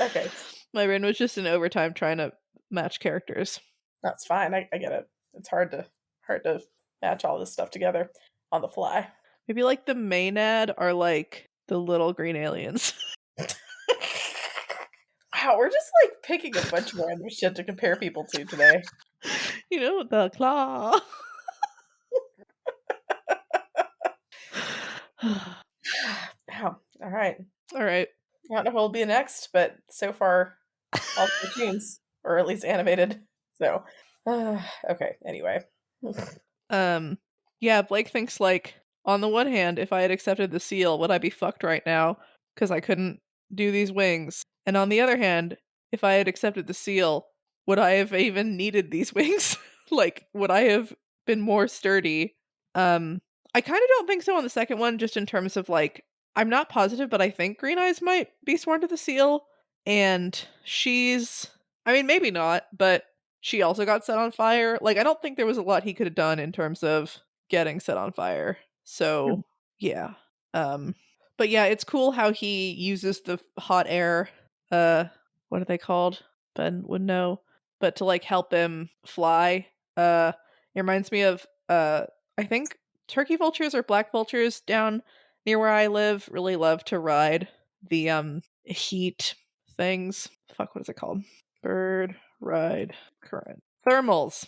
Okay. My brain was just in overtime trying to match characters. That's fine. I get it. It's hard to match all this stuff together on the fly. Maybe like the Maynad are like the little green aliens. Wow, we're just like picking a bunch of random shit to compare people to today. You know, the claw. Wow. All right. All right. I don't know who'll be next, but so far, all cartoons, or at least animated. So, okay. Anyway. Yeah, Blake thinks like on the one hand, if I had accepted the seal, would I be fucked right now because I couldn't do these wings? And on the other hand, if I had accepted the seal, would I have even needed these wings? Like, would I have been more sturdy? I kind of don't think so on the second one, just in terms of like, I'm not positive, but I think Green Eyes might be sworn to the seal, and I mean, maybe not, but she also got set on fire. Like, I don't think there was a lot he could have done in terms of getting set on fire. So, yeah. But yeah, it's cool how he uses the hot air, what are they called? Ben would know. But to like help him fly. It reminds me of I think turkey vultures or black vultures down near where I live really love to ride the heat things. Fuck, what is it called? Bird ride current. Thermals.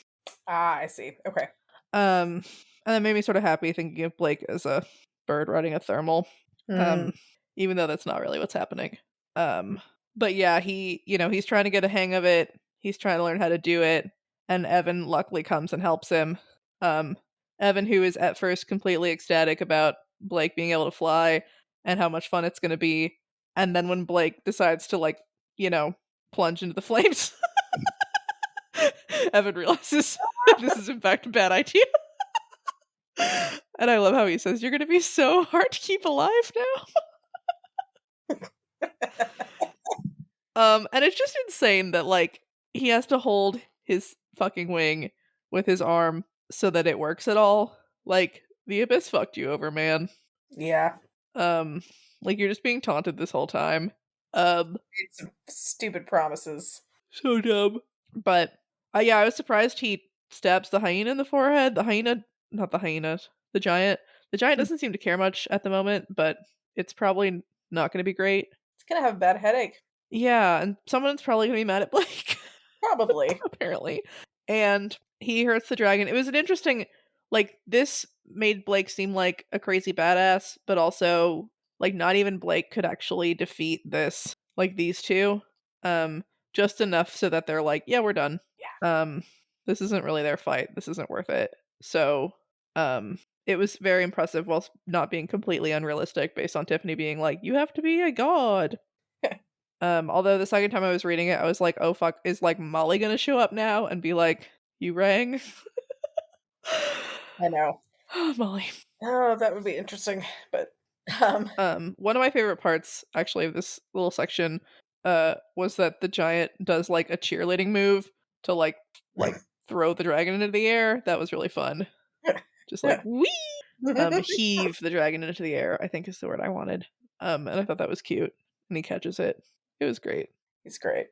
Ah, I see. Okay. And that made me sort of happy thinking of Blake as a bird riding a thermal. Mm. even though that's not really what's happening. But yeah, he's trying to get a hang of it. He's trying to learn how to do it, and Evan luckily comes and helps him. Um, Evan, who is at first completely ecstatic about Blake being able to fly and how much fun it's going to be, and then when Blake decides to plunge into the flames, Evan realizes this is in fact a bad idea. And I love how he says, "You're going to be so hard to keep alive now." And it's just insane that he has to hold his fucking wing with his arm so that it works at all. Like, the abyss fucked you over, man. Yeah. You're just being taunted this whole time. Um, Made some stupid promises. so dumb. But yeah, I was surprised he stabs the hyena in the forehead. The hyena, not the hyena, the giant. The giant doesn't seem to care much at the moment, but it's probably not going to be great. It's gonna have a bad headache. Yeah, and someone's probably going to be mad at Blake. Probably. Apparently. And he hurts the dragon. It was an interesting, this made Blake seem like a crazy badass, but also, not even Blake could actually defeat these two. Just enough so that they're like, yeah, we're done. Yeah. This isn't really their fight. This isn't worth it. So, it was very impressive while not being completely unrealistic based on Tiffany being like, you have to be a god. Although the second time I was reading it, I was like, oh fuck, is Molly gonna show up now and be like, you rang? I know. Molly. Oh, that would be interesting. But one of my favorite parts actually of this little section was that the giant does a cheerleading move to throw the dragon into the air. That was really fun. Just whee! Heave the dragon into the air, I think is the word I wanted. And I thought that was cute. And he catches it. It was great. He's great.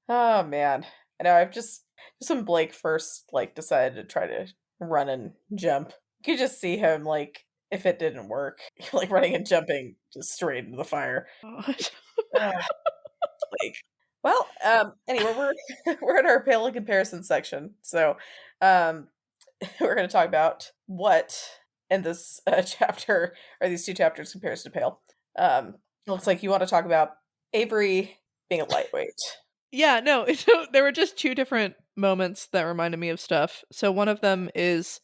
Oh man. I know, I've just when Blake first decided to try to run and jump, you could just see him if it didn't work, running and jumping just straight into the fire. Blake. Well, anyway, we're in our pale in comparison section. So we're gonna talk about what in this chapter or these two chapters compares to pale. It looks like you want to talk about Avery being a lightweight. Yeah, no, so there were just two different moments that reminded me of stuff. So one of them is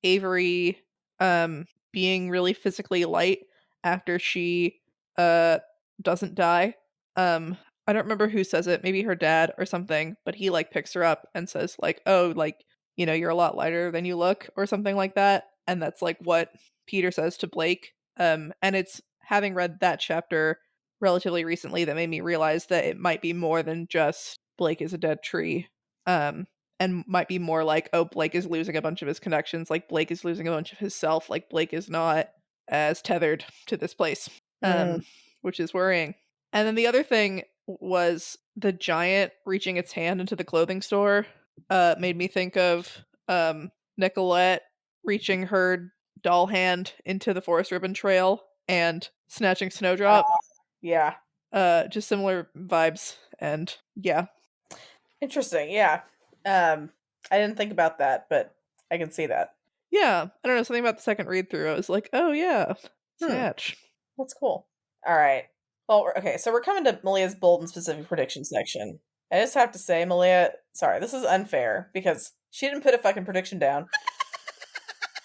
Avery being really physically light after she doesn't die. I don't remember who says it, maybe her dad or something, but he picks her up and says "Oh, you're a lot lighter than you look" or something like that. And that's what Peter says to Blake. And it's having read that chapter relatively recently that made me realize that it might be more than just Blake is a dead tree. And might be more oh, Blake is losing a bunch of his connections, Blake is losing a bunch of his self, Blake is not as tethered to this place. Which is worrying. And then the other thing was the giant reaching its hand into the clothing store made me think of Nicolette reaching her doll hand into the forest ribbon trail and snatching Snowdrop. Yeah. Just similar vibes, and yeah. Interesting, yeah. I didn't think about that, but I can see that. Yeah, I don't know, something about the second read through, I was like, oh yeah, snatch. That's cool. All right. Well, okay, so we're coming to Malia's bold and specific prediction section. I just have to say, Malia, sorry, this is unfair because she didn't put a fucking prediction down.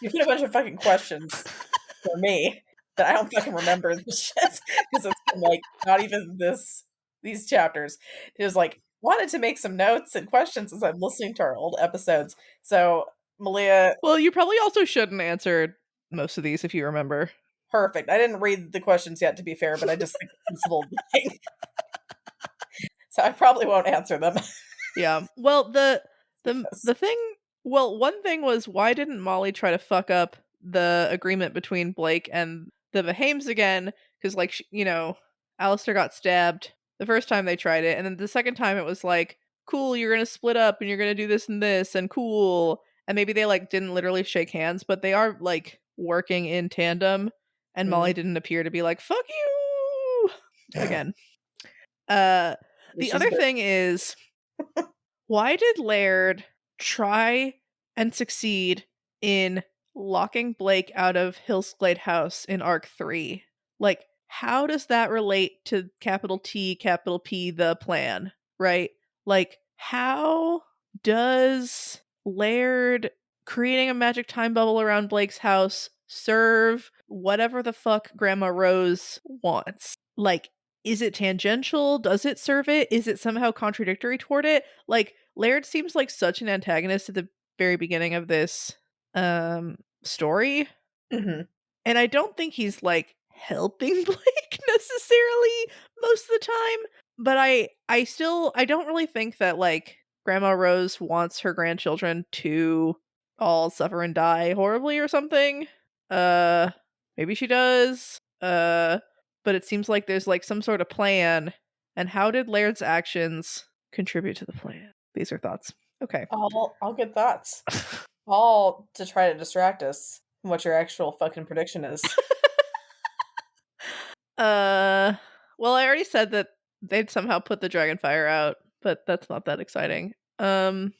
You put a bunch of fucking questions for me that I don't fucking remember this shit because it's been not even these chapters. It was wanted to make some notes and questions as I'm listening to our old episodes. So Malia, well, you probably also shouldn't answer most of these if you remember. Perfect. I didn't read the questions yet, to be fair, but I just think the principle of the thing. So I probably won't answer them. Yeah. Well, the thing. Well, one thing was, why didn't Molly try to fuck up the agreement between Blake and the Behames again? Because Alistair got stabbed the first time they tried it, and then the second time it was cool, you're gonna split up and you're gonna do this, and cool. And maybe they didn't literally shake hands, but they are working in tandem. And Molly didn't appear to be fuck you again. The other thing is, why did Laird try and succeed in locking Blake out of Hillsglade House in Arc 3? Like, how does that relate to capital T, capital P, the plan, right? Like, how does Laird creating a magic time bubble around Blake's house serve whatever the fuck Grandma Rose wants? Like, is it tangential? Does it serve it? Is it somehow contradictory toward it? Like, Laird seems like such an antagonist at the very beginning of this story. Mm-hmm. And I don't think he's like helping Blake necessarily most of the time, but I don't really think that like Grandma Rose wants her grandchildren to all suffer and die horribly or something. Uh Maybe she does. But it seems like there's like some sort of plan. And how did Laird's actions contribute to the plan? These are thoughts. Okay. All good thoughts. All to try to distract us from what your actual fucking prediction is. Well, I already said that they'd somehow put the Dragonfire out, but that's not that exciting. Ooh,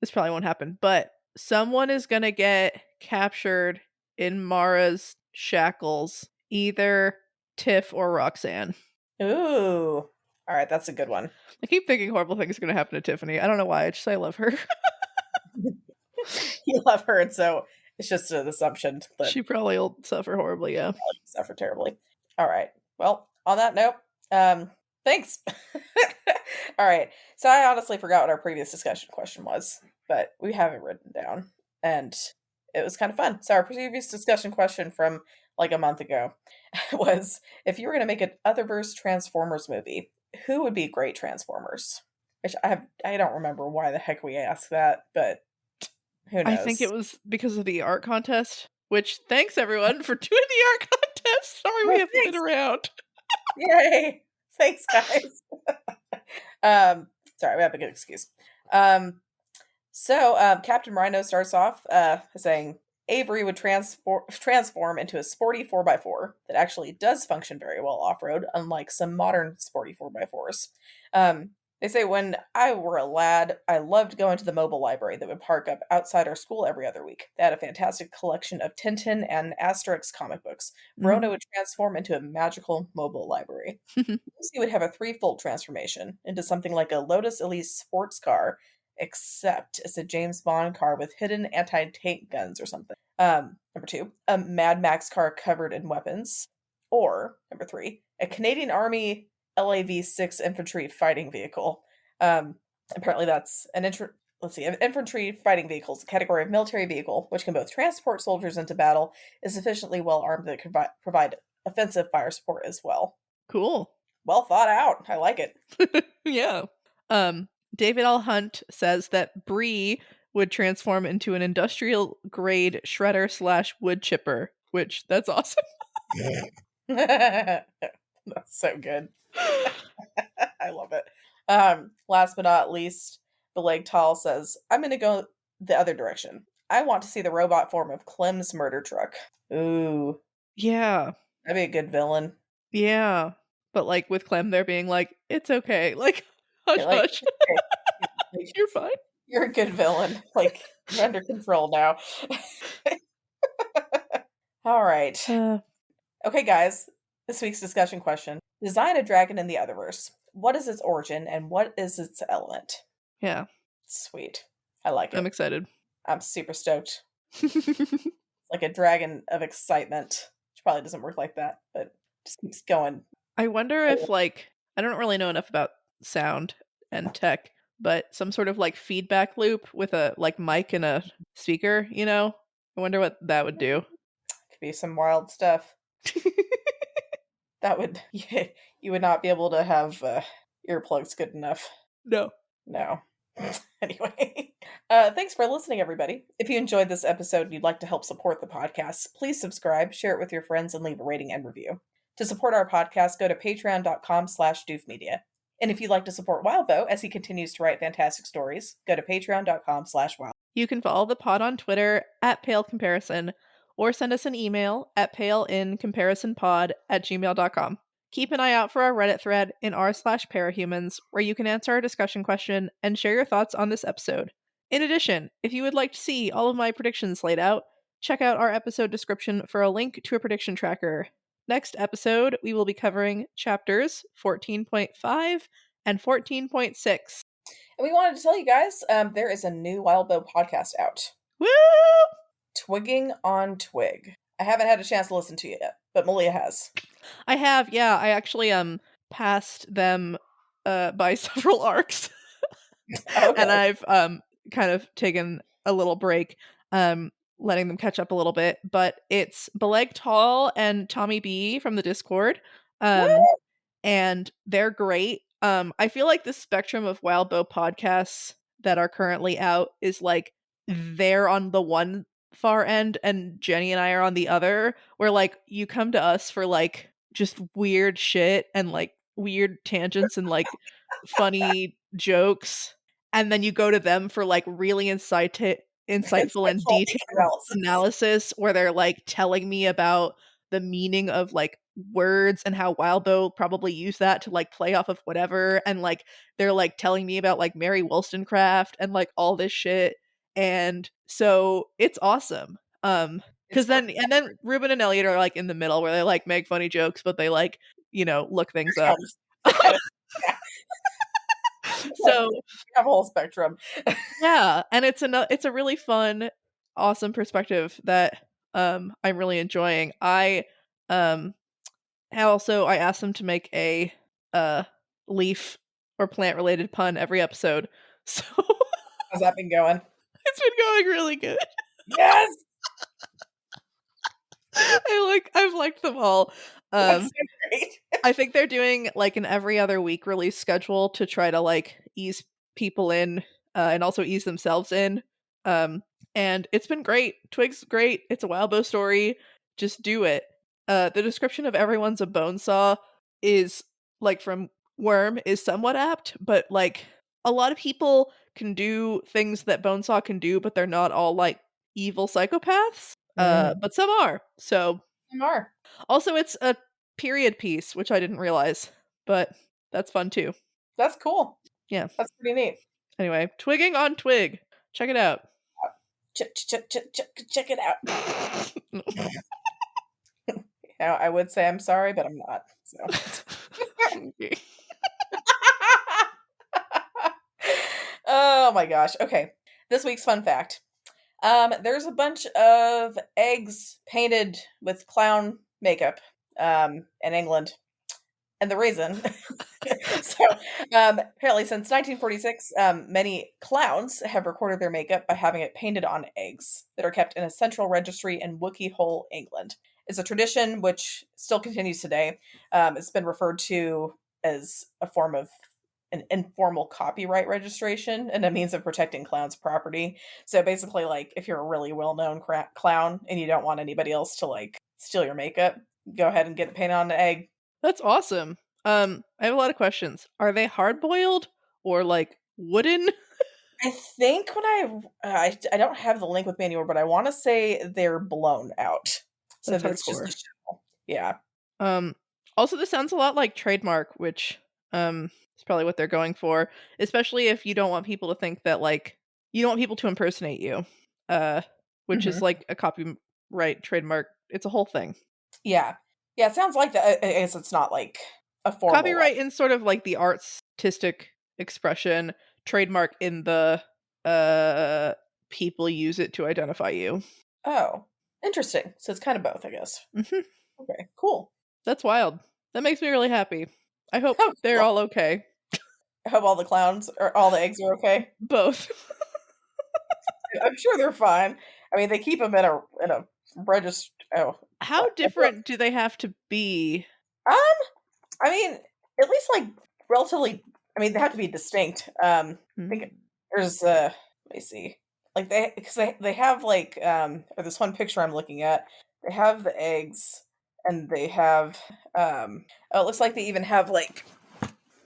this probably won't happen, but someone is gonna get captured in Mara's shackles, either Tiff or Roxanne. Ooh. All right, that's a good one. I keep thinking horrible things are gonna happen to Tiffany. I don't know why. I love her. You love her, and so it's just an assumption that She probably will suffer horribly. Yeah. you suffer terribly. All right. Well, on that note, thanks. All right. So I honestly forgot what our previous discussion question was, but we have it written down, and it was kind of fun. So our previous discussion question from like a month ago was, if you were going to make an Otherverse Transformers movie, who would be great Transformers? Which I don't remember why the heck we asked that, but who I think it knows? was because of the art contest, which thanks everyone for doing the art contest. Sorry we Oh, haven't been thanks. around. Yay. Thanks, guys. Sorry, we have a good excuse. Captain Rhino starts off saying Avery would transform into a sporty 4x4 that actually does function very well off road, unlike some modern sporty 4x4s. They say, when I were a lad, I loved going to the mobile library that would park up outside our school every other week. They had a fantastic collection of Tintin and Asterix comic books. Verona would transform into a magical mobile library. Lucy would have a threefold transformation into something like a Lotus Elise sports car, except it's a James Bond car with hidden anti-tank guns or something. Number two, a Mad Max car covered in weapons. Or, number three, a Canadian Army LAV-6 infantry fighting vehicle. Apparently that's an infantry fighting vehicle is a category of military vehicle which can both transport soldiers into battle, is sufficiently well armed that it can provide offensive fire support as well. Cool. Well thought out. I like it. Yeah. David L. Hunt says that Bree would transform into an industrial grade shredder / wood chipper, which that's awesome. That's so good. I love it. Last but not least, Beleg Tall says, I'm going to go the other direction. I want to see the robot form of Clem's murder truck. Ooh, Yeah. that'd be a good villain. Yeah. But like with Clem there being like, it's okay. Like, hush, Like, hush. like, You're fine. you're a good villain. Like, you're under control now. All right. Okay, guys. This week's discussion question. Design a dragon in the Otherverse. What is its origin and what is its element? Yeah. Sweet. I like it. I'm excited. I'm super stoked. Like a dragon of excitement. Which probably doesn't work like that, but just keeps going. I wonder if like, I don't really know enough about sound and tech, but some sort of like feedback loop with a like mic and a speaker, you know? I wonder what that would do. Could be some wild stuff. That would, you would not be able to have earplugs good enough. No. No. Anyway, thanks for listening, everybody. If you enjoyed this episode and you'd like to help support the podcast, please subscribe, share it with your friends, and leave a rating and review. To support our podcast, go to patreon.com/doofmedia. And if you'd like to support Wildbow as he continues to write fantastic stories, go to patreon.com/wild. You can follow the pod on Twitter at Pale Comparison, or send us an email at paleincomparisonpod@gmail.com. Keep an eye out for our Reddit thread in r/parahumans, where you can answer our discussion question and share your thoughts on this episode. In addition, if you would like to see all of my predictions laid out, Check out our episode description for a link to a prediction tracker. Next episode, we will be covering chapters 14.5 and 14.6. And we wanted to tell you guys, there is a new Wild Bow podcast out. Woo! Twigging on Twig. I haven't had a chance to listen to it yet, but Malia has. I have, yeah. I actually passed them by several arcs. Okay. And I've kind of taken a little break, letting them catch up a little bit. But it's Beleg Tall and Tommy B from the Discord. And they're great. I feel like the spectrum of Wild Bow podcasts that are currently out is like they're on the one far end and Jenny and I are on the other, where like you come to us for like just weird shit and like weird tangents and like funny jokes, and then you go to them for like really insightful and detailed analysis where they're like telling me about the meaning of like words and how Wild Bow probably use that to like play off of whatever, and like they're like telling me about like Mary Wollstonecraft and like all this shit. And so it's awesome. Because then Ruben and Elliot are like in the middle where they like make funny jokes, but they like, you know, look things up. So we have a whole spectrum. Yeah, and it's a really fun, awesome perspective that I'm really enjoying. I asked them to make a leaf or plant related pun every episode. So how's that been going? It's been going really good. Yes. I've liked them all. That's so great. I think they're doing like an every other week release schedule to try to like ease people in and also ease themselves in. And it's been great. Twig's great. It's a Wild Bow story. Just do it. The description of everyone's a bone saw is like from Worm is somewhat apt, but like a lot of people can do things that Bonesaw can do, but they're not all like evil psychopaths. But some are. So some are. Also, it's a period piece, which I didn't realize, but that's fun too. That's cool. Yeah. That's pretty neat. Anyway, Twigging on Twig. Check it out. Check it out. Now, I would say I'm sorry, but I'm not. So. Oh my gosh. Okay. This week's fun fact. There's a bunch of eggs painted with clown makeup in England. And the reason, apparently since 1946, many clowns have recorded their makeup by having it painted on eggs that are kept in a central registry in Wookey Hole, England. It's a tradition which still continues today. It's been referred to as a form of an informal copyright registration and a means of protecting clowns' property. So basically, like, if you're a really well-known clown and you don't want anybody else to, like, steal your makeup, go ahead and get it painted on an egg. That's awesome. I have a lot of questions. Are they hard-boiled or, like, wooden? I think when I don't have the link with me anymore, but I want to say they're blown out. So that's just a shell. Yeah. Also, this sounds a lot like Trademark, which is probably what they're going for, especially if you don't want people to think that, like, you don't want people to impersonate you, which is like a copyright trademark. It's a whole thing. Yeah. Yeah, it sounds like that. I guess it's not like a formal copyright in sort of like the artistic expression, trademark in the people use it to identify you. Oh, interesting. So it's kind of both, I guess. Okay, cool. That's wild. That makes me really happy. I hope they're all okay. I hope all the clowns or all the eggs are okay. Both. I'm sure they're fine. I mean, they keep them in a register. Oh, how different do they have to be? I mean, at least like relatively. I mean, they have to be distinct. I think there's let me see, like they have like or this one picture I'm looking at. They have the eggs, and they have it looks like they even have like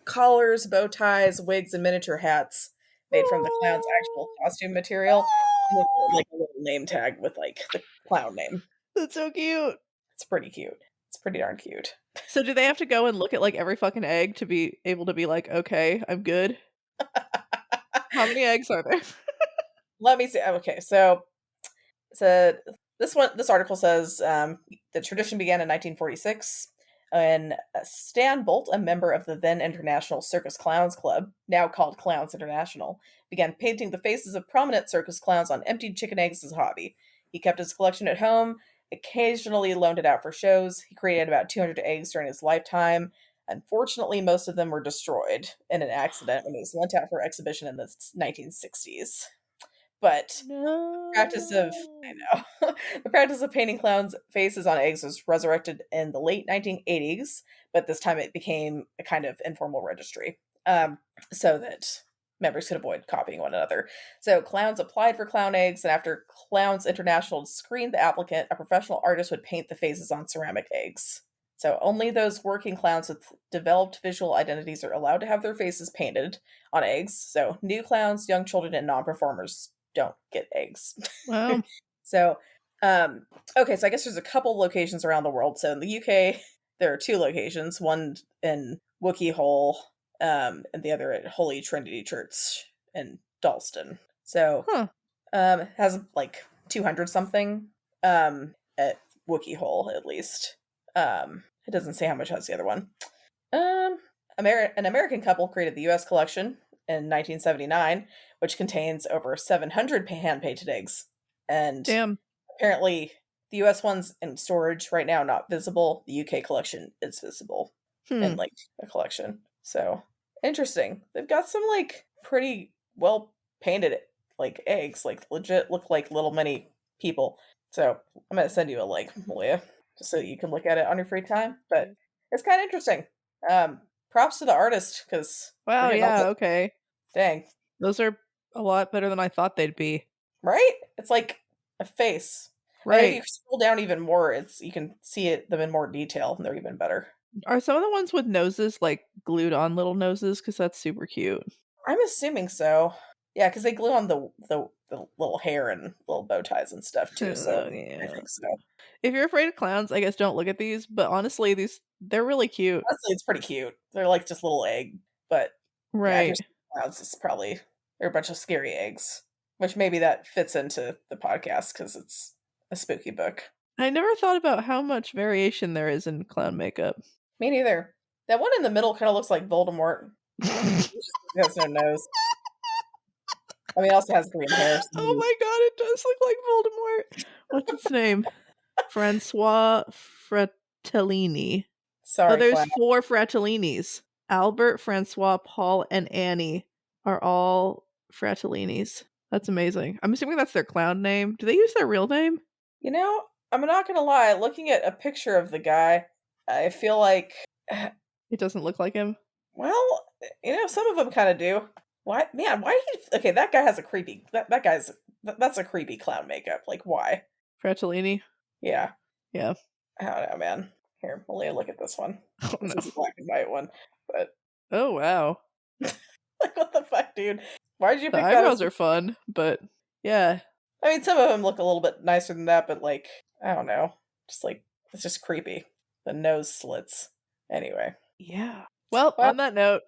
collars, bow ties, wigs, and miniature hats made from the clown's actual costume material, and then like a little name tag with like the clown name. That's so cute. It's pretty cute. It's pretty darn cute. So do they have to go and look at like every fucking egg to be able to be like, okay, I'm good? How many eggs are there? Let me see. Okay, so this This article says the tradition began in 1946 when Stan Bolt, a member of the then International Circus Clowns Club, now called Clowns International, began painting the faces of prominent circus clowns on emptied chicken eggs as a hobby. He kept his collection at home, occasionally loaned it out for shows. He created about 200 eggs during his lifetime. Unfortunately, most of them were destroyed in an accident when it was lent out for exhibition in the 1960s. But practice of I No. know. The practice of painting clowns' faces on eggs was resurrected in the late 1980s, but this time it became a kind of informal registry, so that members could avoid copying one another. So clowns applied for clown eggs, and after Clowns International screened the applicant, a professional artist would paint the faces on ceramic eggs. So only those working clowns with developed visual identities are allowed to have their faces painted on eggs. So new clowns, young children, and non-performers don't get eggs. Wow. So, okay, so I guess there's a couple locations around the world. So in the UK, there are two locations, one in Wookey Hole, and the other at Holy Trinity Church in Dalston. So, Huh. has like 200 something, at Wookey Hole at least. It doesn't say how much has the other one. Um, an American couple created the U.S. collection in 1979, which contains over 700 hand-painted eggs. And Damn. apparently, the U.S. one's in storage right now, not visible. The UK collection is visible Hmm. in like a collection. So interesting. They've got some like pretty well painted like eggs, like legit look like little mini people. So I'm gonna send you a link, Malia, just so you can look at it on your free time. But it's kind of interesting. Props to the artist because they're Wow, getting all yeah, the okay. dang Those are a lot better than I thought they'd be. right. It's like a face. And if you Right. scroll down even more, it's you can see them in more detail, and they're even better. Are some of the ones with noses like glued on little noses? Because that's super cute. I'm assuming so. Yeah, because they glue on the little hair and little bow ties and stuff too. So Oh, I yeah. think so. If you're afraid of clowns, I guess don't look at these, but honestly, they're really cute. Honestly, it's pretty cute. They're like just little egg, but yeah, if you're Right. scared of clowns, it's probably they're a bunch of scary eggs. Which maybe that fits into the podcast because it's a spooky book. I never thought about how much variation there is in clown makeup. Me neither. That one in the middle kind of looks like Voldemort. He has no nose. I mean, he also has green hair. So Oh my god, it does look like Voldemort. What's its name? Francois Fratellini. Oh, sorry, there's clown. 4 Fratellinis. Albert, Francois, Paul, and Annie are all Fratellinis. That's amazing. I'm assuming that's their clown name. Do they use their real name? You know, I'm not gonna lie. Looking at a picture of the guy, I feel like, It doesn't look like him. well, some of them kind of do. Why, man? Why? Okay, that guy has a creepy. That guy's that's a creepy clown makeup. Like, why? Fratellini. Yeah, Yeah. I don't know, man. Here, Malia, look at this one. Oh This no. is a black and white one, but Oh wow. like, what the fuck, dude? Why did you The pick that? eyebrows are fun, but yeah. I mean, some of them look a little bit nicer than that, but like, I don't know. Just like, it's just creepy. The nose slits. Anyway. Yeah. Well, Well, on that note,